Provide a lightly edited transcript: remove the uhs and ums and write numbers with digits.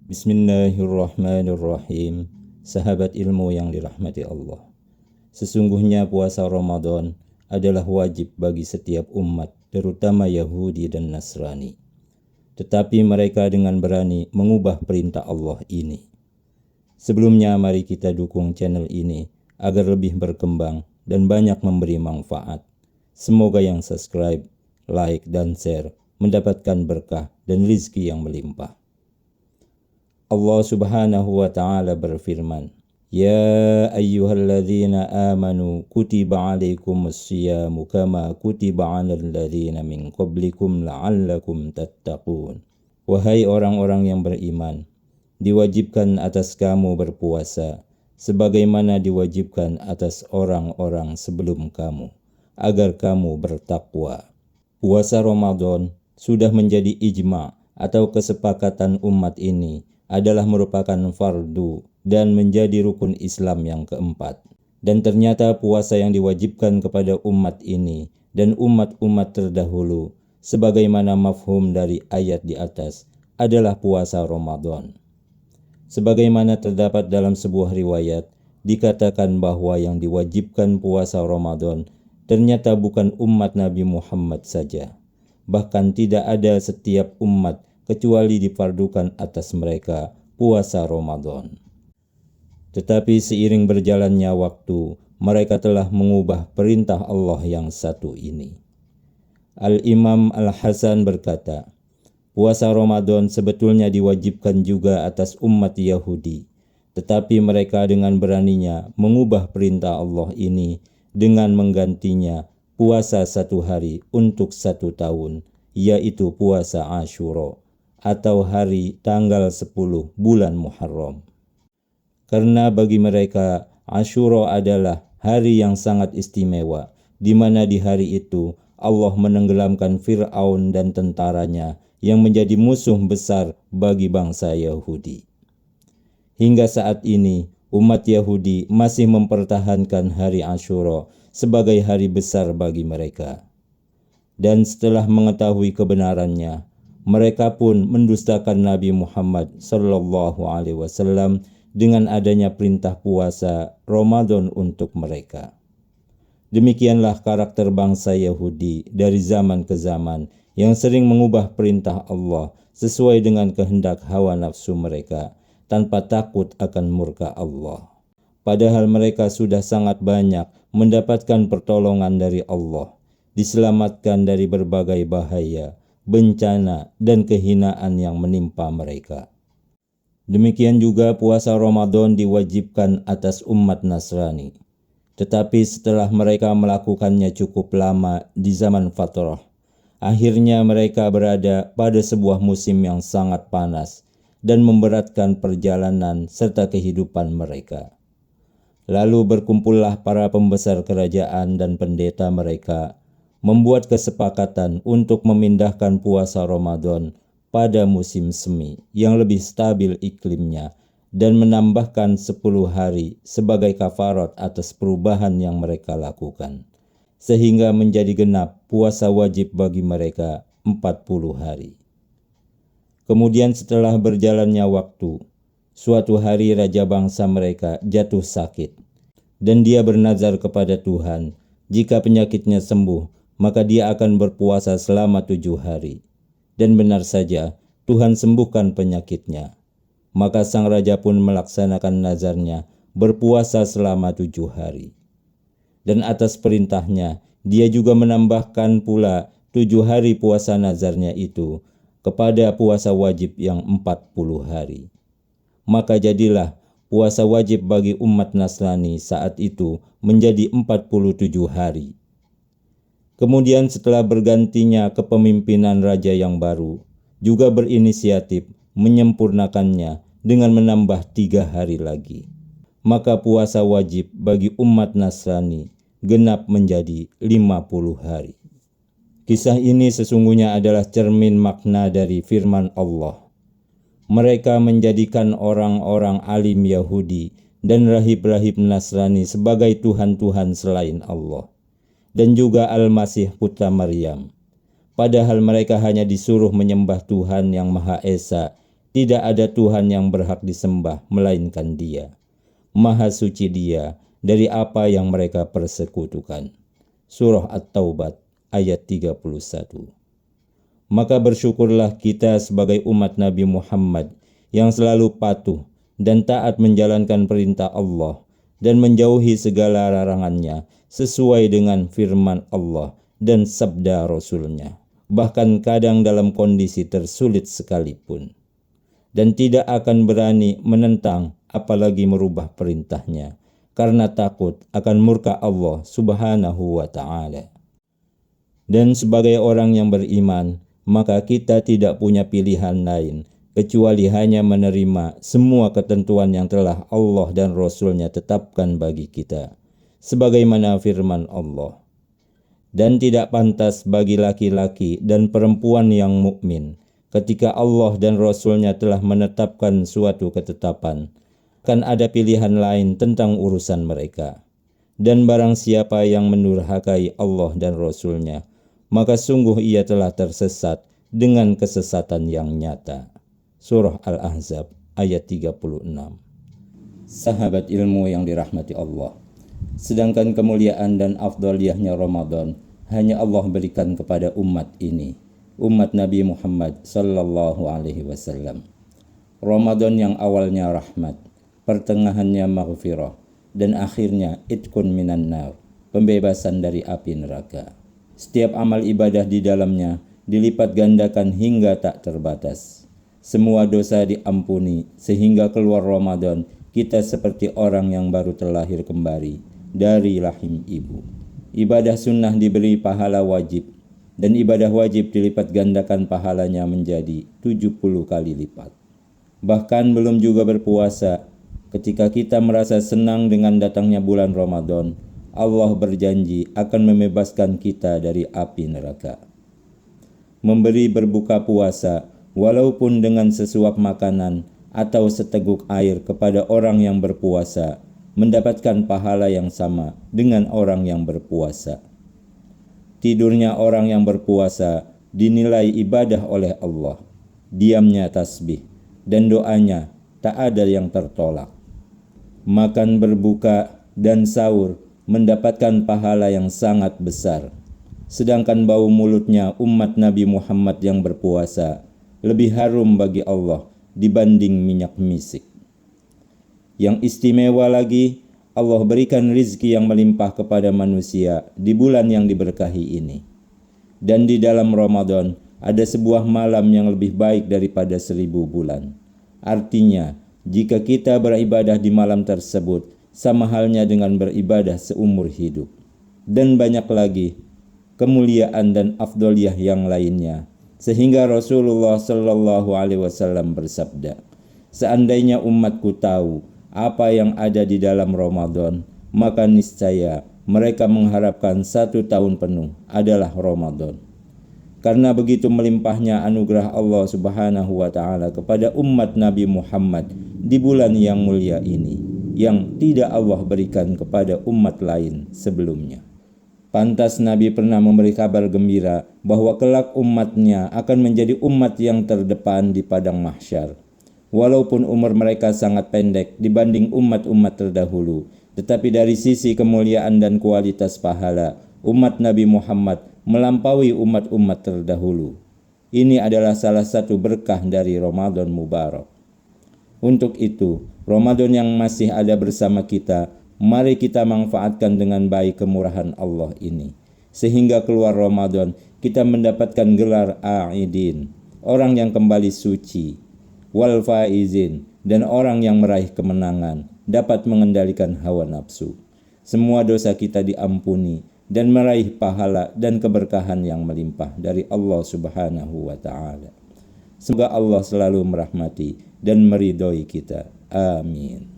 Bismillahirrahmanirrahim. Sahabat ilmu yang dirahmati Allah. Sesungguhnya puasa Ramadan adalah wajib bagi setiap umat, terutama Yahudi dan Nasrani. Tetapi mereka dengan berani mengubah perintah Allah ini. Sebelumnya mari kita dukung channel ini agar lebih berkembang dan banyak memberi manfaat. Semoga yang subscribe, like, dan share mendapatkan berkah dan rizki yang melimpah. Allah Subhanahu wa ta'ala berfirman, Ya ayyuhalladzina amanu kutiba alaikumus siyamu kama kutiba alal ladzina min qablikum la'allakum tattaqun. Wahai orang-orang yang beriman, diwajibkan atas kamu berpuasa sebagaimana diwajibkan atas orang-orang sebelum kamu, agar kamu bertakwa. Puasa Ramadan sudah menjadi ijma' atau kesepakatan umat ini adalah merupakan fardu dan menjadi rukun Islam yang keempat. Dan ternyata puasa yang diwajibkan kepada umat ini dan umat-umat terdahulu sebagaimana mafhum dari ayat di atas adalah puasa Ramadan. Sebagaimana terdapat dalam sebuah riwayat dikatakan bahwa yang diwajibkan puasa Ramadan ternyata bukan umat Nabi Muhammad saja. Bahkan tidak ada setiap umat kecuali difardukan atas mereka puasa Ramadan. Tetapi seiring berjalannya waktu, mereka telah mengubah perintah Allah yang satu ini. Al-Imam Al-Hasan berkata, puasa Ramadan sebetulnya diwajibkan juga atas umat Yahudi, tetapi mereka dengan beraninya mengubah perintah Allah ini dengan menggantinya puasa satu hari untuk 1 tahun, yaitu puasa Asyura atau hari tanggal 10 bulan Muharram. Karena bagi mereka Asyura adalah hari yang sangat istimewa, di mana di hari itu Allah menenggelamkan Fir'aun dan tentaranya yang menjadi musuh besar bagi bangsa Yahudi. Hingga saat ini umat Yahudi masih mempertahankan hari Asyura sebagai hari besar bagi mereka. Dan setelah mengetahui kebenarannya, mereka pun mendustakan Nabi Muhammad SAW dengan adanya perintah puasa Ramadan untuk mereka. Demikianlah karakter bangsa Yahudi dari zaman ke zaman yang sering mengubah perintah Allah sesuai dengan kehendak hawa nafsu mereka tanpa takut akan murka Allah. Padahal mereka sudah sangat banyak mendapatkan pertolongan dari Allah, diselamatkan dari berbagai bahaya, bencana, dan kehinaan yang menimpa mereka. Demikian juga puasa Ramadan diwajibkan atas umat Nasrani. Tetapi setelah mereka melakukannya cukup lama di zaman fatrah, akhirnya mereka berada pada sebuah musim yang sangat panas dan memberatkan perjalanan serta kehidupan mereka. Lalu berkumpullah para pembesar kerajaan dan pendeta mereka, membuat kesepakatan untuk memindahkan puasa Ramadan pada musim semi yang lebih stabil iklimnya dan menambahkan 10 hari sebagai kafarat atas perubahan yang mereka lakukan, sehingga menjadi genap puasa wajib bagi mereka 40 hari. Kemudian setelah berjalannya waktu, suatu hari raja bangsa mereka jatuh sakit, dan dia bernazar kepada Tuhan, jika penyakitnya sembuh, maka dia akan berpuasa selama 7 hari. Dan benar saja, Tuhan sembuhkan penyakitnya. Maka sang raja pun melaksanakan nazarnya, berpuasa selama 7 hari. Dan atas perintahnya, dia juga menambahkan pula 7 hari puasa nazarnya itu kepada puasa wajib yang 40 hari. Maka jadilah puasa wajib bagi umat Nasrani saat itu menjadi 47 hari. Kemudian setelah bergantinya kepemimpinan raja yang baru, juga berinisiatif menyempurnakannya dengan menambah 3 hari lagi. Maka puasa wajib bagi umat Nasrani genap menjadi 50 hari. Kisah ini sesungguhnya adalah cermin makna dari firman Allah. Mereka menjadikan orang-orang alim Yahudi dan rahib-rahib Nasrani sebagai Tuhan-Tuhan selain Allah, dan juga Al-Masih putra Maryam. Padahal mereka hanya disuruh menyembah Tuhan yang Maha Esa, Tidak ada Tuhan yang berhak disembah melainkan Dia. Maha suci Dia dari apa yang mereka persekutukan. Surah At-Taubah ayat 31. Maka bersyukurlah kita sebagai umat Nabi Muhammad yang selalu patuh dan taat menjalankan perintah Allah dan menjauhi segala larangannya sesuai dengan firman Allah dan sabda Rasul-Nya, bahkan kadang dalam kondisi tersulit sekalipun, dan tidak akan berani menentang apalagi merubah perintahnya karena takut akan murka Allah Subhanahu wa Ta'ala. Dan sebagai orang yang beriman, maka kita tidak punya pilihan lain kecuali hanya menerima semua ketentuan yang telah Allah dan Rasul-Nya tetapkan bagi kita, sebagaimana firman Allah. Dan tidak pantas bagi laki-laki dan perempuan yang mukmin ketika Allah dan Rasul-Nya telah menetapkan suatu ketetapan, kan ada pilihan lain tentang urusan mereka. Dan barang siapa yang mendurhakai Allah dan Rasul-Nya, maka sungguh ia telah tersesat dengan kesesatan yang nyata. Surah Al-Ahzab ayat 36. Sahabat ilmu yang dirahmati Allah, sedangkan kemuliaan dan afdaliyahnya Ramadan hanya Allah berikan kepada umat ini, umat Nabi Muhammad sallallahu alaihi wasallam. Ramadan yang awalnya rahmat, pertengahannya maghfirah, dan akhirnya itkun minan nar, pembebasan dari api neraka. Setiap amal ibadah di dalamnya dilipat gandakan hingga tak terbatas. Semua dosa diampuni sehingga keluar Ramadan kita seperti orang yang baru terlahir kembali dari rahim ibu. Ibadah sunnah diberi pahala wajib, dan ibadah wajib dilipat gandakan pahalanya menjadi 70 kali lipat. Bahkan belum juga berpuasa, ketika kita merasa senang dengan datangnya bulan Ramadan, Allah berjanji akan membebaskan kita dari api neraka. Memberi berbuka puasa, walaupun dengan sesuap makanan atau seteguk air kepada orang yang berpuasa, mendapatkan pahala yang sama dengan orang yang berpuasa. Tidurnya orang yang berpuasa dinilai ibadah oleh Allah. Diamnya tasbih dan doanya tak ada yang tertolak. Makan, berbuka, dan sahur mendapatkan pahala yang sangat besar. Sedangkan bau mulutnya umat Nabi Muhammad yang berpuasa lebih harum bagi Allah dibanding minyak misik. Yang istimewa lagi, Allah berikan rizki yang melimpah kepada manusia di bulan yang diberkahi ini. Dan di dalam Ramadan ada sebuah malam yang lebih baik daripada 1000 bulan. Artinya, jika kita beribadah di malam tersebut, sama halnya dengan beribadah seumur hidup. Dan banyak lagi kemuliaan dan afdoliyah yang lainnya. Sehingga Rasulullah sallallahu alaihi wasallam bersabda, seandainya umatku tahu apa yang ada di dalam Ramadan, maka niscaya mereka mengharapkan 1 tahun penuh adalah Ramadan. Karena begitu melimpahnya anugerah Allah Subhanahu wa Ta'ala kepada umat Nabi Muhammad di bulan yang mulia ini, yang tidak Allah berikan kepada umat lain sebelumnya. Pantas Nabi pernah memberi kabar gembira bahwa kelak umatnya akan menjadi umat yang terdepan di padang mahsyar. Walaupun umur mereka sangat pendek dibanding umat-umat terdahulu, tetapi dari sisi kemuliaan dan kualitas pahala, umat Nabi Muhammad melampaui umat-umat terdahulu. Ini adalah salah satu berkah dari Ramadan Mubarak. Untuk itu, Ramadan yang masih ada bersama kita, mari kita manfaatkan dengan baik kemurahan Allah ini. Sehingga keluar Ramadan, kita mendapatkan gelar A'idin, orang yang kembali suci, wal faizin, dan orang yang meraih kemenangan, dapat mengendalikan hawa nafsu. Semua dosa kita diampuni dan meraih pahala dan keberkahan yang melimpah dari Allah Subhanahu wa Ta'ala. Semoga Allah selalu merahmati dan meridhoi kita. Amin.